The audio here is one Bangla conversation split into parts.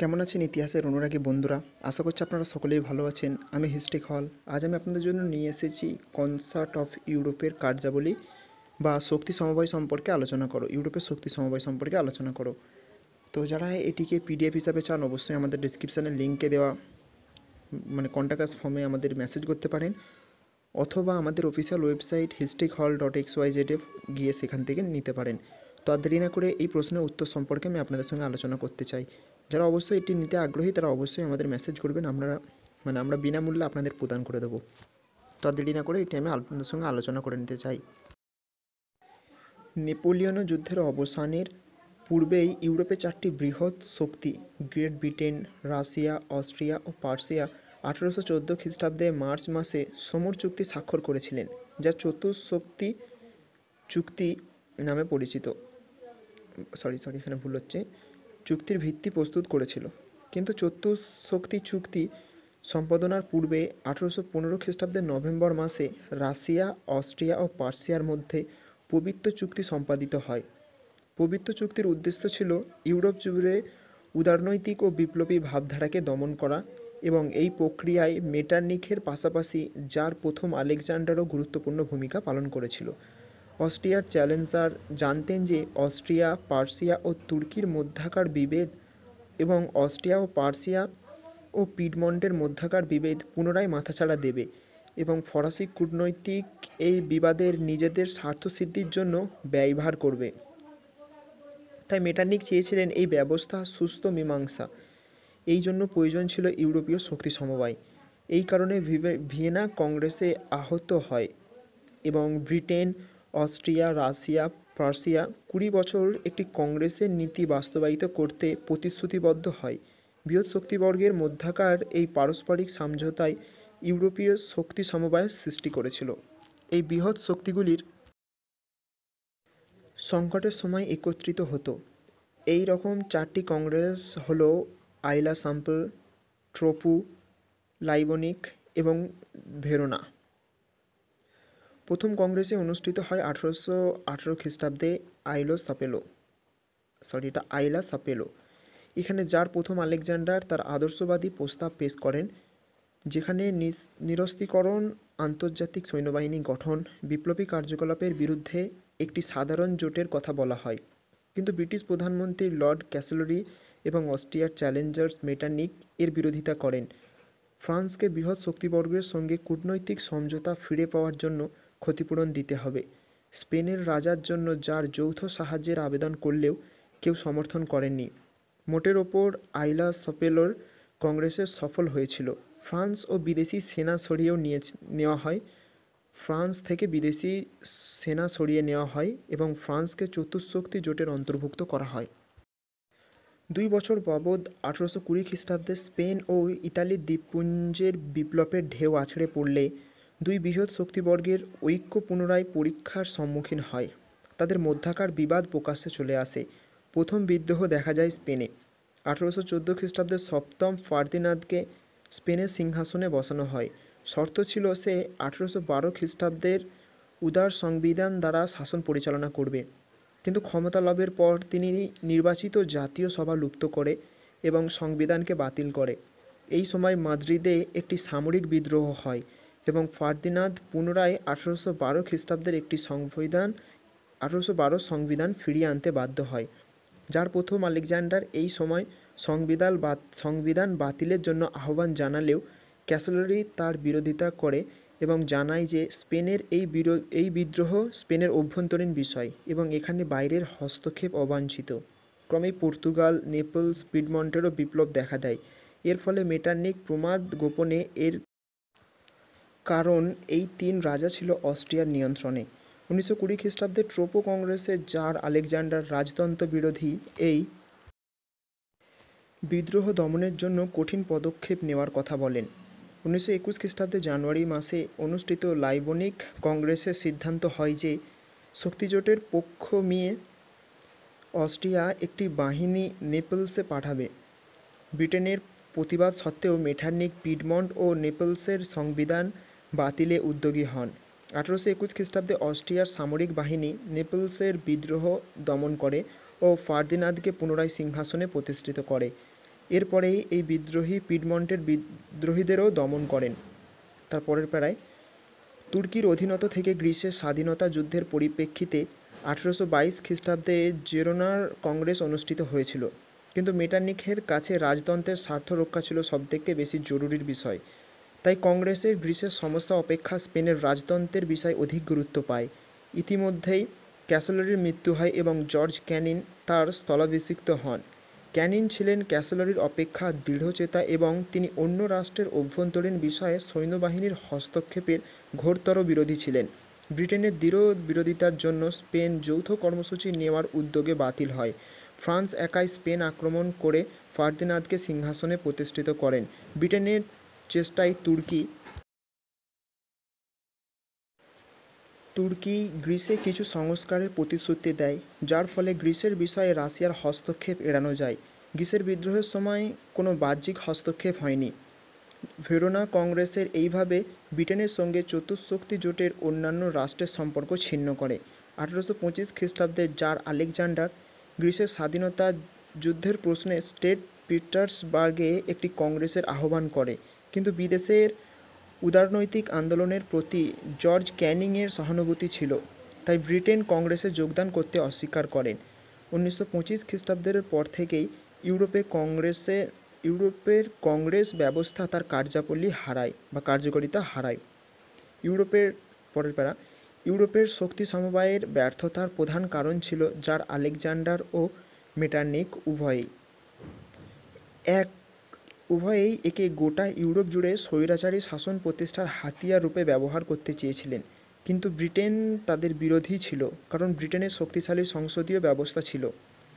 কেমন আছেন ইতিহাসের অনুরাগী বন্ধুরা? আশা করছি আপনারা সকলেই ভালো আছেন। আমি হিস্ট্রি হল। আজ আমি আপনাদের জন্য নিয়ে এসেছি কনসার্ট অফ ইউরোপের কার্যাবলী বা শক্তি সমবায় সম্পর্কে আলোচনা করো। ইউরোপের শক্তি সমবায় সম্পর্কে আলোচনা করো। তো যারা এটিকে পিডিএফ হিসাবে চান, অবশ্যই আমাদের ডিসক্রিপশানে লিঙ্কে দেওয়া কন্ট্যাক্ট আস ফর্মে আমাদের মেসেজ করতে পারেন, অথবা আমাদের অফিসিয়াল ওয়েবসাইট historyhall.xyz গিয়ে সেখান থেকে নিতে পারেন। তো আর দেরি না করে এই প্রশ্নের উত্তর সম্পর্কে আমি আপনাদের সঙ্গে আলোচনা করতে চাই। যারা অবশ্যই এটি নিতে আগ্রহী তারা অবশ্যই আমাদের মেসেজ করবেন। আমরা বিনামূল্যে আপনাদের প্রদান করে দেবো। তো আর দেরি না করে এটি আমি আপনাদের সঙ্গে আলোচনা করে নিতে চাই। নেপোলিয়ন যুদ্ধের অবসানের পূর্বেই ইউরোপে চারটি বৃহৎ শক্তি গ্রেট ব্রিটেন, রাশিয়া, অস্ট্রিয়া ও পার্সিয়া 1814 খ্রিস্টাব্দে মার্চ মাসে সমর চুক্তি স্বাক্ষর করেছিলেন, যা চতুর্শক্তি চুক্তি নামে পরিচিত। এখানে ভুল হচ্ছে, চুক্তির ভিত্তি প্রস্তুত করেছিল। কিন্তু চতুর্শক্তি চুক্তি সম্পাদনার পূর্বে 1815 খ্রিস্টাব্দের নভেম্বর মাসে রাশিয়া, অস্ট্রিয়া ও পার্সিয়ার মধ্যে পবিত্র চুক্তি সম্পাদিত হয়। পবিত্র চুক্তির উদ্দেশ্য ছিল ইউরোপ জুড়ে উদারনৈতিক ও বিপ্লবী ভাবধারাকে দমন করা, এবং এই প্রক্রিয়ায় মেটারনিখের পাশাপাশি জার প্রথম আলেকজান্ডারও গুরুত্বপূর্ণ ভূমিকা পালন করেছিল। অস্ট্রিয়ার চ্যালেঞ্জার জানতেন যে অস্ট্রিয়া, পার্সিয়া ও তুর্কির মধ্যকার বিভেদ এবং অস্ট্রিয়া ও পার্সিয়া ও পিডমন্টের মধ্যকার বিভেদ পুনরায় মাথাচাড়া দেবে, এবং ফরাসি কূটনৈতিক এই বিবাদের নিজেদের স্বার্থসিদ্ধির জন্য ব্যয়ভার করবে। তাই মেটারনিখ চেয়েছিলেন এই ব্যবস্থা সুস্থ মীমাংসা। এই জন্য প্রয়োজন ছিল ইউরোপীয় শক্তি সমবায়। এই কারণে ভিয়েনা কংগ্রেসে আহত হয় এবং ব্রিটেন, অস্ট্রিয়া, রাশিয়া, পার্সিয়া 20 বছর একটি কংগ্রেসের নীতি বাস্তবায়িত করতে প্রতিশ্রুতিবদ্ধ হয়। বৃহৎ শক্তিবর্গের মধ্যকার এই পারস্পরিক সমঝোতায় ইউরোপীয় শক্তি সমবায়ের সৃষ্টি করেছিল। এই বৃহৎ শক্তিগুলির সংকটের সময় একত্রিত হতো। এই রকম চারটি কংগ্রেস হল আইলা সাম্পল, ট্রোপু, লাইবনিক এবং ভেরোনা। প্রথম কংগ্রেসে অনুষ্ঠিত হয় 1818 খ্রিস্টাব্দে আইলা সাপেলো। এখানে যার প্রথম আলেকজান্ডার তার আদর্শবাদী প্রস্তাব পেশ করেন, যেখানে নিরস্ত্রীকরণ, আন্তর্জাতিক সৈন্যবাহিনী গঠন, বিপ্লবী কার্যকলাপের বিরুদ্ধে একটি সাধারণ জোটের কথা বলা হয়। কিন্তু ব্রিটিশ প্রধানমন্ত্রী লর্ড ক্যাসেলরি এবং অস্ট্রিয়ার চ্যালেঞ্জার মেটারনিখ এর বিরোধিতা করেন। ফ্রান্সকে বৃহৎ শক্তিবর্গের সঙ্গে কূটনৈতিক সমঝোতা ফিরে পাওয়ার জন্য ক্ষতিপূরণ দিতে হবে। স্পেনের রাজার জন্য যার যৌথ সাহায্যের আবেদন করলেও কেউ সমর্থন করেননি। মোটের ওপর আইলা সাপেলোর কংগ্রেসের সফল হয়েছিল। ফ্রান্স ও বিদেশি সেনা সরিয়েও নেওয়া হয় এবং ফ্রান্সকে চতুর্শক্তি জোটের অন্তর্ভুক্ত করা হয়। 2 বছর বাবদ 1820 খ্রিস্টাব্দে স্পেন ও ইতালির দ্বীপপুঞ্জের বিপ্লবের ঢেউ আছড়ে পড়লে দুই বৃহৎ শক্তিবর্গের ঐক্য পুনরায় পরীক্ষার সম্মুখীন হয়। তাদের মধ্যকার বিবাদ প্রকাশ্যে চলে আসে। প্রথম বিদ্রোহ দেখা যায় স্পেনে। 1814 খ্রিস্টাব্দে সপ্তম ফার্দিনান্দকে স্পেনের সিংহাসনে বসানো হয়। শর্ত ছিল সে 1812 খ্রিস্টাব্দের উদার সংবিধান দ্বারা শাসন পরিচালনা করবে। কিন্তু ক্ষমতা লাভের পর তিনি নির্বাচিত জাতীয় সভা লুপ্ত করে এবং সংবিধানকে বাতিল করে। এই সময় মাদ্রিদে একটি সামরিক বিদ্রোহ হয় এবং ফার্দিনান্দ পুনরায় 1812 খ্রিস্টাব্দের একটি সংবিধান ফিরিয়ে আনতে বাধ্য হয়। যার প্রথম আলেকজান্ডার এই সময় সংবিধান বাতিলের জন্য আহ্বান জানালেও ক্যাসেলরি তার বিরোধিতা করে এবং জানায় যে স্পেনের এই বিদ্রোহ স্পেনের অভ্যন্তরীণ বিষয় এবং এখানে বাইরের হস্তক্ষেপ অবাঞ্ছিত। ক্রমেই পর্তুগাল, নেপলস, পিডমন্টেরও বিপ্লব দেখা দেয়। এর ফলে মেটারনিখ প্রমাদ গোপনে এর কারণ এই 3 রাজা ছিল অস্ট্রিয়ার নিয়ন্ত্রণে। 1920 খ্রিস্টাব্দে ট্রোপো কংগ্রেসের জার আলেকজান্ডার রাজতন্ত্র বিরোধী এই বিদ্রোহ দমনের জন্য কঠিন পদক্ষেপ নেওয়ার কথা বলেন। 1921 খ্রিস্টাব্দে জানুয়ারি মাসে অনুষ্ঠিত লাইবনিক কংগ্রেসের সিদ্ধান্ত হয় যে শক্তিজোটের পক্ষ নিয়ে অস্ট্রিয়া একটি বাহিনী নেপলসে পাঠাবে। ব্রিটেনের প্রতিবাদ সত্ত্বেও মেটারনিখ পিডমন্ট ও নেপলসের সংবিধান বাতিলে উদ্যোগী হন। 1821 খ্রিস্টাব্দে অস্ট্রিয়ার সামরিক বাহিনী নেপলসের বিদ্রোহ দমন করে ও ফার্দিনান্দকে পুনরায় সিংহাসনে প্রতিষ্ঠিত করে। এরপরেই এই বিদ্রোহী পিডমন্টের বিদ্রোহীদেরও দমন করেন। তারপরের প্যারায়, তুর্কির অধীনত থেকে গ্রিসের স্বাধীনতা যুদ্ধের পরিপ্রেক্ষিতে 1822 খ্রিস্টাব্দে জেরোনার কংগ্রেস অনুষ্ঠিত হয়েছিল, কিন্তু মেটার্নিখের কাছে রাজতন্ত্রের স্বার্থ রক্ষা ছিল সবথেকে বেশি জরুরির বিষয়। তাই কংগ্রেসের গ্রিসের সমস্যা অপেক্ষা স্পেনের রাজতন্ত্রের বিষয় অধিক গুরুত্ব পায়। ইতিমধ্যেই ক্যাসেলরির মৃত্যু হয় এবং জর্জ ক্যানিং তার স্থলাভিষিক্ত হন। ক্যানিং ছিলেন ক্যাসেলরির অপেক্ষা দৃঢ়চেতা এবং তিনি অন্য রাষ্ট্রের অভ্যন্তরীণ বিষয়ে সৈন্যবাহিনীর হস্তক্ষেপের ঘোরতর বিরোধী ছিলেন। ব্রিটেনের দৃঢ় বিরোধিতার জন্য স্পেন যৌথ কর্মসূচি নেওয়ার উদ্যোগে বাতিল হয়। ফ্রান্স একাই স্পেন আক্রমণ করে ফার্দিনান্দকে সিংহাসনে প্রতিষ্ঠিত করেন। ব্রিটেনের চেষ্টায় তুর্কি গ্রিসে কিছু সংস্কারের প্রতিশ্রুতি দেয়, যার ফলে গ্রিসের বিষয়ে রাশিয়ার হস্তক্ষেপ এড়ানো যায়। গ্রিসের বিদ্রোহের সময় কোনো বাহ্যিক হস্তক্ষেপ হয়নি। ভেরোনা কংগ্রেসের এইভাবে ব্রিটেনের সঙ্গে চতুষ্শক্তি জোটের অন্যান্য রাষ্ট্রের সম্পর্ক ছিন্ন করে। 1825 খ্রিস্টাব্দে জার আলেকজান্ডার গ্রিসের স্বাধীনতা যুদ্ধের প্রশ্নে সেন্ট পিটার্সবার্গে একটি কংগ্রেসের আহ্বান করে, কিন্তু বিদেশের উদারনৈতিক আন্দোলনের প্রতি জর্জ ক্যানিংয়ের সহানুভূতি ছিল, তাই ব্রিটেন কংগ্রেসে যোগদান করতে অস্বীকার করেন। 1925 খ্রিস্টাব্দের পর থেকেই ইউরোপের কংগ্রেস ব্যবস্থা তার কার্যকারিতা হারায়। ইউরোপের শক্তি সমবায়ের ব্যর্থতার প্রধান কারণ ছিল জার আলেকজান্ডার ও মেটার্নিখ উভয়েই একে গোটা ইউরোপ জুড়ে স্বৈরাচারী শাসন প্রতিষ্ঠার হাতিয়ার রূপে ব্যবহার করতে চেয়েছিলেন, কিন্তু ব্রিটেন তাদের বিরোধী ছিল, কারণ ব্রিটেনের শক্তিশালী সংসদীয় ব্যবস্থা ছিল।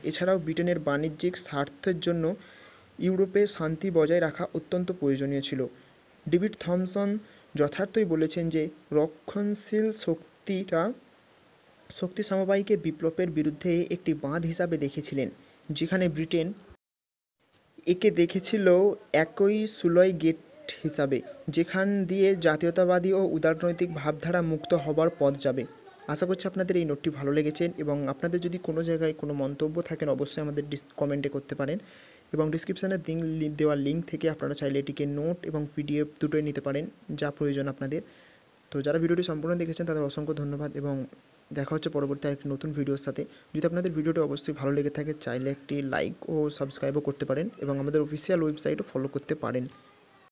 এছাড়াও ব্রিটেনের বাণিজ্যিক স্বার্থের জন্য ইউরোপে শান্তি বজায় রাখা অত্যন্ত প্রয়োজনীয় ছিল। ডেভিড থমসন যথার্থই বলেছেন যে রক্ষণশীল শক্তি সমবায়কে বিপ্লবের বিরুদ্ধে একটি বাঁধ হিসাবে দেখেছিলেন, যেখানে ব্রিটেন একে দেখেছিল একই সুলয় গেট হিসাবে, যেখান দিয়ে জাতীয়তাবাদী ও উদারনৈতিক ভাবধারা মুক্ত হবার পথ যাবে। আশা করছি আপনাদের এই নোটটি ভালো লেগেছে, এবং আপনাদের যদি কোনো জায়গায় কোনো মন্তব্য থাকেন অবশ্যই আমাদের কমেন্টে করতে পারেন, এবং ডিসক্রিপশানে দেওয়া লিঙ্ক থেকে আপনারা চাইলে এটিকে নোট এবং পিডিএফ দুটোই নিতে পারেন, যা প্রয়োজন আপনাদের। তো যারা ভিডিওটি সম্পূর্ণ দেখেছেন তাদের অসংখ্য ধন্যবাদ, এবং দেখা হচ্ছে পরবর্তী একটি নতুন ভিডিওর সাথে। যদি আপনাদের ভিডিওটি অবশ্যই ভালো লেগে থাকে চাইলে একটি লাইক ও সাবস্ক্রাইবও করতে পারেন, এবং আমাদের অফিসিয়াল ওয়েবসাইটও ফলো করতে পারেন।